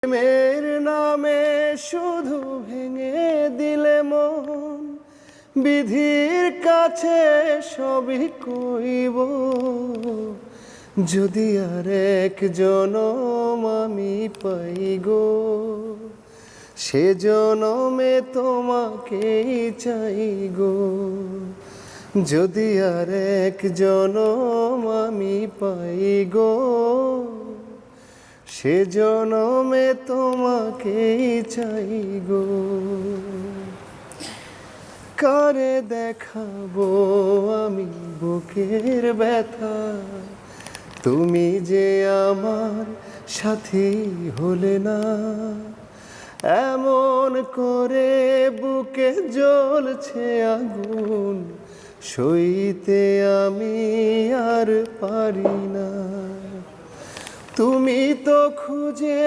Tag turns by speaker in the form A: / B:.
A: প্রেমের নামে শুধু ভেঙে দিলে মন, বিধির কাছে সবই কইব। যদি আর এক জনম আমি পাই গো, সে জনমে তোমাকেই চাই গো। যদি আর এক জনম আমি পাই গো, সে জনমে তোমাকেই চাই গো। কারে দেখাবো আমি বুকের ব্যথা, তুমি যে আমার সাথী হলে না। এমন করে বুকে জ্বলছে আগুন, সইতে আমি আর পারি না। তুমি তো খুঁজে